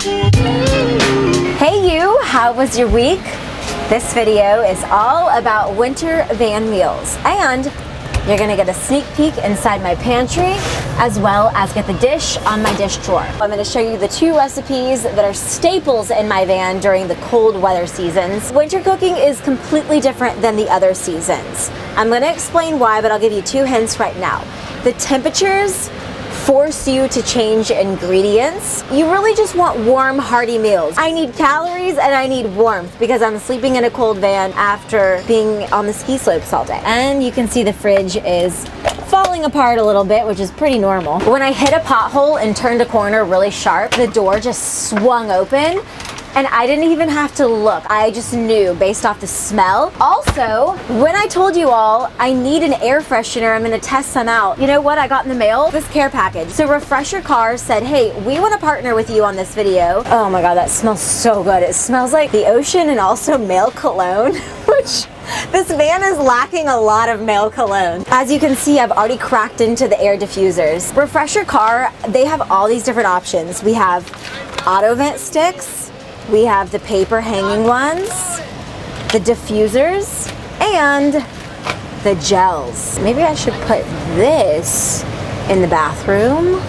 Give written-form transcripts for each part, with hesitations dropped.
Hey you, how was your week? This video is all about winter van meals, and you're gonna get a sneak peek inside my pantry as well as get the dish on my dish drawer. I'm gonna show you the 2 recipes that are staples in my van during the cold weather seasons. Winter cooking is completely different than the other seasons. I'm gonna explain why, but I'll give you 2 hints right now. The temperatures force you to change ingredients. You really just want warm, hearty meals. I need calories and I need warmth because I'm sleeping in a cold van after being on the ski slopes all day. And you can see the fridge is falling apart a little bit, which is pretty normal. When I hit a pothole and turned a corner really sharp, the door just swung open. And I didn't even have to look. I just knew based off the smell. Also, when I told you all I need an air freshener, I'm gonna test some out. You know what I got in the mail? This care package. So Refresh Your Car said, hey, we wanna partner with you on this video. Oh my God, that smells so good. It smells like the ocean and also male cologne, which this van is lacking a lot of male cologne. As you can see, I've already cracked into the air diffusers. Refresh Your Car, they have all these different options. We have auto vent sticks, we have the paper hanging ones, the diffusers, and the gels. Maybe I should put this in the bathroom,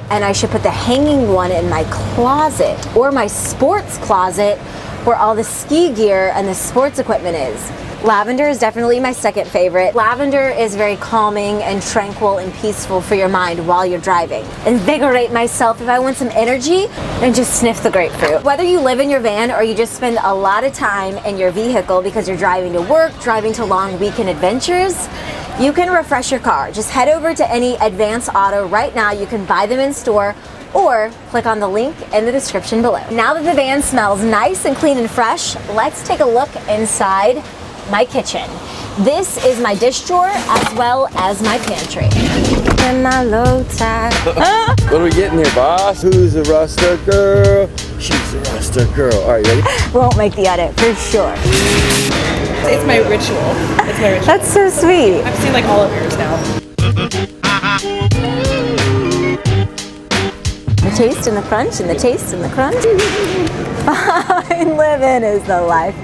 and I should put the hanging one in my closet or my sports closet where all the ski gear and the sports equipment is. Lavender is definitely my second favorite. Lavender is very calming and tranquil and peaceful for your mind while you're driving. Invigorate myself if I want some energy and just sniff the grapefruit. Whether you live in your van or you just spend a lot of time in your vehicle because you're driving to work, driving to long weekend adventures, you can refresh your car. Just head over to any Advance Auto right now. You can buy them in store or click on the link in the description below. Now that the van smells nice and clean and fresh, let's take a look inside my kitchen. This is my dish drawer as well as my pantry. And my low tide. What are we getting here, boss? Who's a Rasta girl? She's a Rasta girl. All right, ready? Won't make the edit for sure. It's my ritual. It's my ritual. That's so sweet. I've seen like all of yours now. The taste and the crunch and the taste and the crunch. Fine living is the life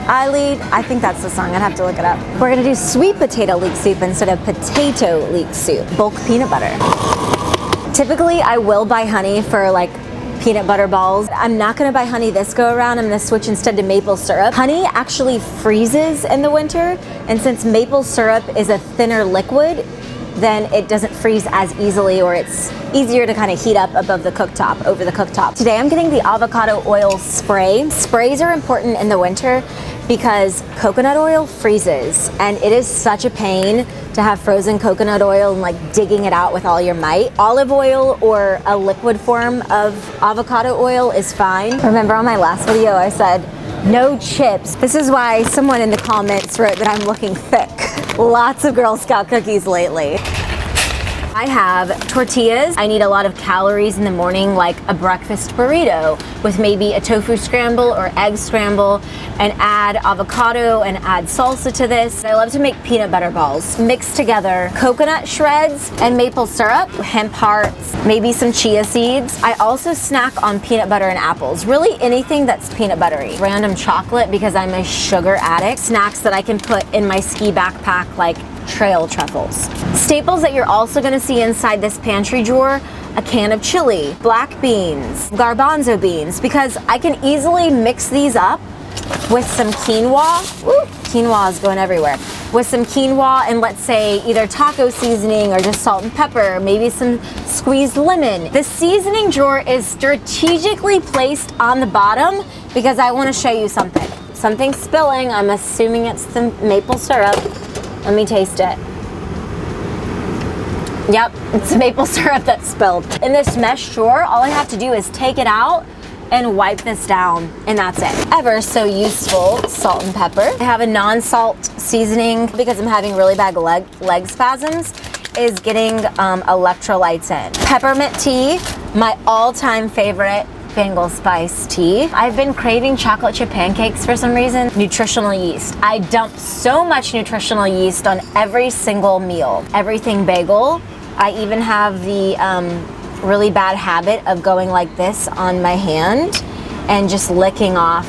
I lead. I think that's the song. I'd have to look it up. We're gonna do sweet potato leek soup instead of potato leek soup. Bulk peanut butter. Typically, I will buy honey for like peanut butter balls. I'm not gonna buy honey this go around. I'm gonna switch instead to maple syrup. Honey actually freezes in the winter, and since maple syrup is a thinner liquid, then it doesn't freeze as easily, or it's easier to kind of heat up above the cooktop, over the cooktop. Today I'm getting the avocado oil spray. Sprays are important in the winter because coconut oil freezes, and it is such a pain to have frozen coconut oil and like digging it out with all your might. Olive oil or a liquid form of avocado oil is fine. Remember on my last video I said no chips. This is why someone in the comments wrote that I'm looking thick. Lots of Girl Scout cookies lately. I have tortillas. I need a lot of calories in the morning, like a breakfast burrito with maybe a tofu scramble or egg scramble, and add avocado and add salsa to this. I love to make peanut butter balls. Mix together coconut shreds and maple syrup, hemp hearts, maybe some chia seeds. I also snack on peanut butter and apples. Really anything that's peanut buttery. Random chocolate because I'm a sugar addict. Snacks that I can put in my ski backpack like trail truffles. Staples that you're also going to see inside this pantry drawer: a can of chili, black beans, garbanzo beans, because I can easily mix these up with some quinoa. Ooh, quinoa is going everywhere. With some quinoa and let's say either taco seasoning or just salt and pepper, maybe some squeezed lemon. The seasoning drawer is strategically placed on the bottom because I want to show you something. Something's spilling. I'm assuming it's the maple syrup. Let me taste it. Yep, it's the maple syrup that spilled. In this mesh drawer, all I have to do is take it out and wipe this down, and that's it. Ever so useful salt and pepper. I have a non-salt seasoning because I'm having really bad leg spasms, is getting electrolytes in. Peppermint tea, my all-time favorite Bengal spice tea. I've been craving chocolate chip pancakes for some reason. Nutritional yeast. I dump so much nutritional yeast on every single meal. Everything bagel. I even have the really bad habit of going like this on my hand and just licking off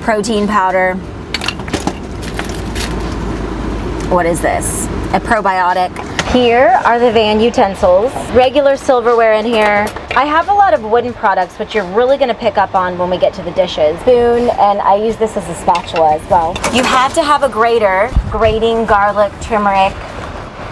protein powder. What is this? A probiotic. Here are the Van utensils. Regular silverware in here. I have a lot of wooden products, which you're really gonna pick up on when we get to the dishes. Spoon, and I use this as a spatula as well. You have to have a grater, grating garlic, turmeric,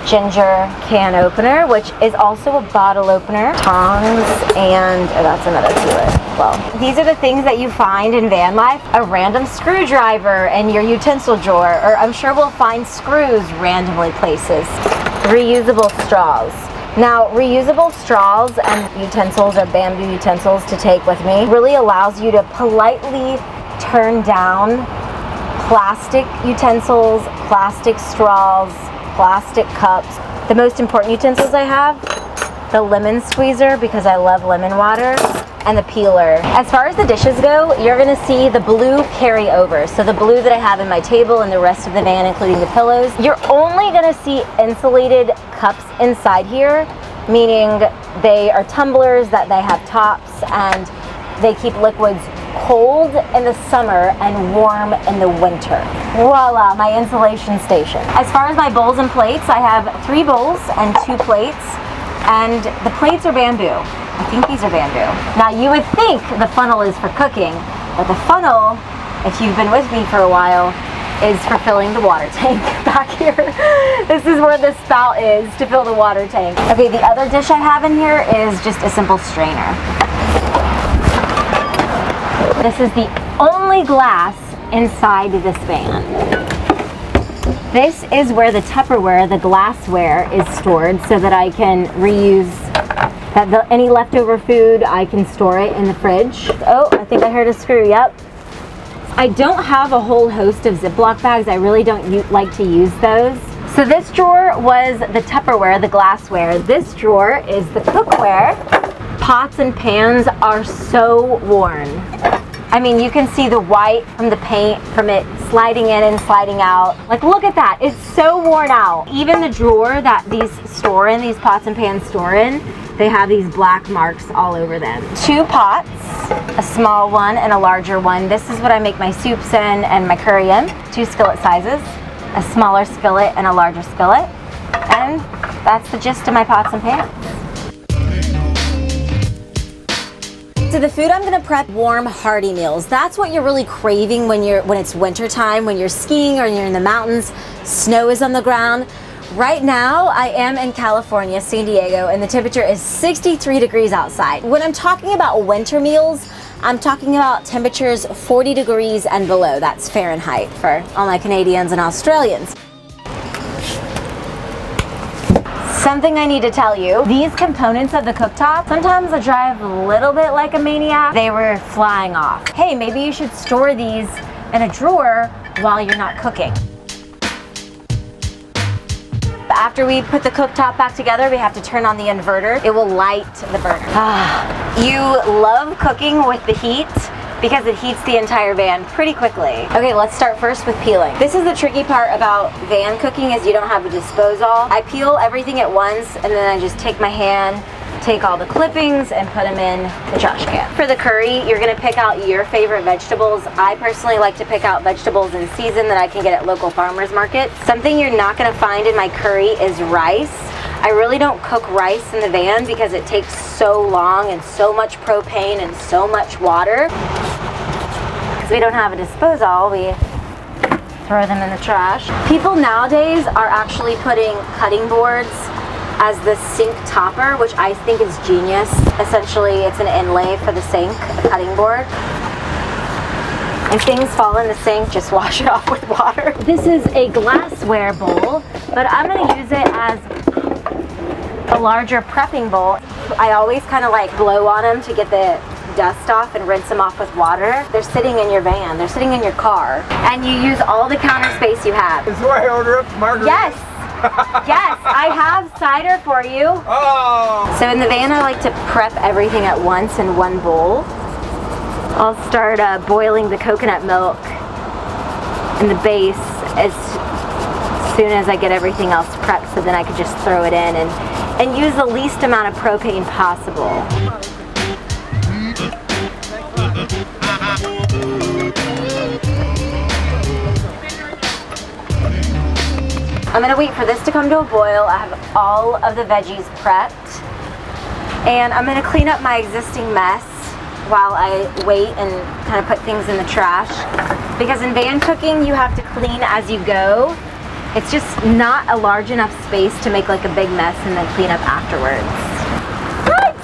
ginger can opener, which is also a bottle opener, tongs, and that's another sealer. Well, these are the things that you find in van life. A random screwdriver in your utensil drawer, or I'm sure we'll find screws randomly places. Reusable straws. Now, reusable straws and utensils or bamboo utensils to take with me really allows you to politely turn down plastic utensils, plastic straws, plastic cups. The most important utensils I have, the lemon squeezer because I love lemon water, and the peeler. As far as the dishes go, you're gonna see the blue carry over. So the blue that I have in my table and the rest of the van, including the pillows. You're only gonna see insulated cups inside here, meaning they are tumblers that they have tops and they keep liquids cold in the summer and warm in the winter. Voila, my insulation station. As far as my bowls and plates, I have 3 bowls and 2 plates, and the plates are bamboo. I think these are bamboo. Now you would think the funnel is for cooking, but the funnel, if you've been with me for a while, is for filling the water tank back here. This is where the spout is to fill the water tank. Okay, the other dish I have in here is just a simple strainer. This is the only glass inside this van. This is where the Tupperware, the glassware, is stored so that I can reuse any leftover food. I can store it in the fridge. Oh, I think I heard a screw, yep. I don't have a whole host of Ziploc bags. I really don't like to use those. So this drawer was the Tupperware, the glassware. This drawer is the cookware. Pots and pans are so worn. I mean, you can see the white from the paint, from it sliding in and sliding out. Like, look at that, it's so worn out. Even the drawer that these pots and pans store in, they have these black marks all over them. 2 pots, a small one and a larger one. This is what I make my soups in and my curry in. 2 skillet sizes, a smaller skillet and a larger skillet. And that's the gist of my pots and pans. So the food I'm gonna prep, warm, hearty meals. That's what you're really craving when it's winter time, when you're skiing or you're in the mountains, snow is on the ground. Right now, I am in California, San Diego, and the temperature is 63 degrees outside. When I'm talking about winter meals, I'm talking about temperatures 40 degrees and below. That's Fahrenheit for all my Canadians and Australians. Something I need to tell you, these components of the cooktop, sometimes I drive a little bit like a maniac. They were flying off. Hey, maybe you should store these in a drawer while you're not cooking. After we put the cooktop back together, we have to turn on the inverter. It will light the burner. You love cooking with the heat because it heats the entire van pretty quickly. Okay, let's start first with peeling. This is the tricky part about van cooking is you don't have a disposal. I peel everything at once and then I just take my hand, take all the clippings and put them in the trash can. For the curry, you're gonna pick out your favorite vegetables. I personally like to pick out vegetables in season that I can get at local farmers markets. Something you're not gonna find in my curry is rice. I really don't cook rice in the van because it takes so long and so much propane and so much water. Because we don't have a disposal, we throw them in the trash. People nowadays are actually putting cutting boards as the sink topper, which I think is genius. Essentially, it's an inlay for the sink, a cutting board. If things fall in the sink, just wash it off with water. This is a glassware bowl, but I'm gonna use it as a larger prepping bowl. I always kind of like blow on them to get the dust off and rinse them off with water. They're sitting in your van, they're sitting in your car, and you use all the counter space you have. This is why I order up margarita. Yes, yes, I have cider for you. Oh! So in the van, I like to prep everything at once in one bowl. I'll start boiling the coconut milk in the base as soon as I get everything else prepped, so then I could just throw it in and and use the least amount of propane possible. I'm gonna wait for this to come to a boil. I have all of the veggies prepped. And I'm gonna clean up my existing mess while I wait and kind of put things in the trash. Because in van cooking, you have to clean as you go. It's just not a large enough space to make like a big mess and then clean up afterwards. What?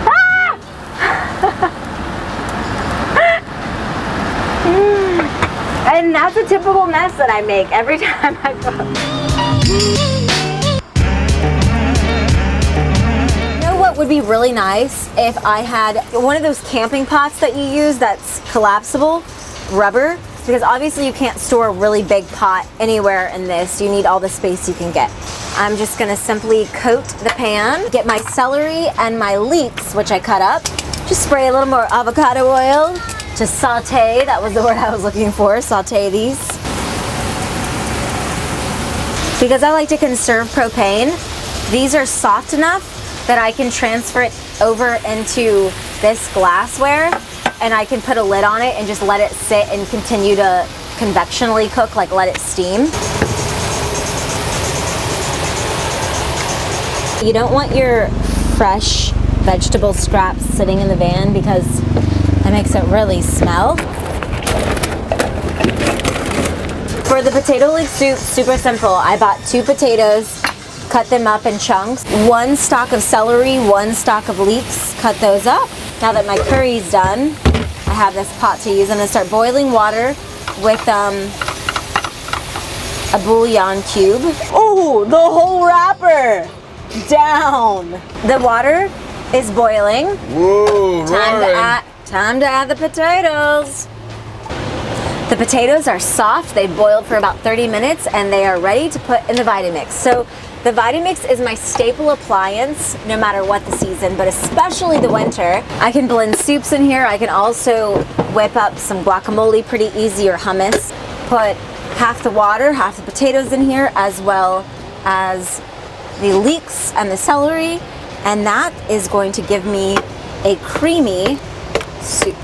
Ah! And that's a typical mess that I make every time I cook. What would be really nice if I had one of those camping pots that you use that's collapsible, rubber, because obviously you can't store a really big pot anywhere in this. You need all the space you can get. I'm just gonna simply coat the pan, get my celery and my leeks, which I cut up, just spray a little more avocado oil to saute, that was the word I was looking for, saute these. Because I like to conserve propane, these are soft enough that I can transfer it over into this glassware and I can put a lid on it and just let it sit and continue to convectionally cook, like let it steam. You don't want your fresh vegetable scraps sitting in the van because that makes it really smell. For the potato leek soup, super simple. I bought 2 potatoes, cut them up in chunks, 1 stalk of celery, 1 stalk of leeks, cut those up. Now that my curry's done, I have this pot to use. I'm gonna start boiling water with a bouillon cube. Oh, the whole wrapper down. The water is boiling. Whoa, Time to add the potatoes. The potatoes are soft. They've boiled for about 30 minutes and they are ready to put in the Vitamix. So the Vitamix is my staple appliance no matter what the season, but especially the winter. I can blend soups in here. I can also whip up some guacamole pretty easy or hummus. Put half the water, half the potatoes in here, as well as the leeks and the celery, and that is going to give me a creamy soup.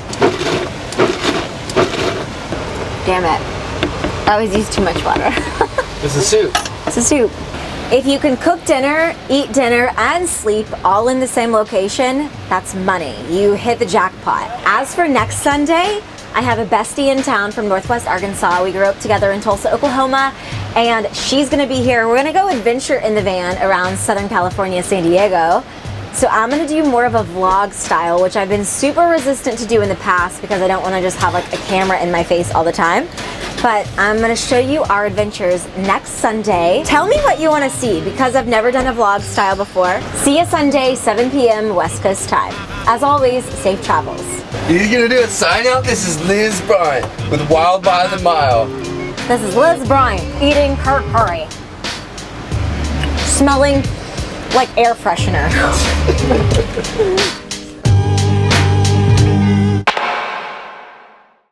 Damn it. I always use too much water. It's a soup. It's a soup. If you can cook dinner, eat dinner, and sleep all in the same location, that's money. You hit the jackpot. As for next Sunday, I have a bestie in town from Northwest Arkansas. We grew up together in Tulsa, Oklahoma, and she's gonna be here. We're gonna go adventure in the van around Southern California, San Diego. So I'm gonna do more of a vlog style, which I've been super resistant to do in the past because I don't wanna just have like a camera in my face all the time. But I'm gonna show you our adventures next Sunday. Tell me what you wanna see because I've never done a vlog style before. See you Sunday, 7 p.m. West Coast time. As always, safe travels. You gonna do a sign out? This is Liz Bryant with Wild by the Mile. This is Liz Bryant eating her curry. Smelling like air freshener.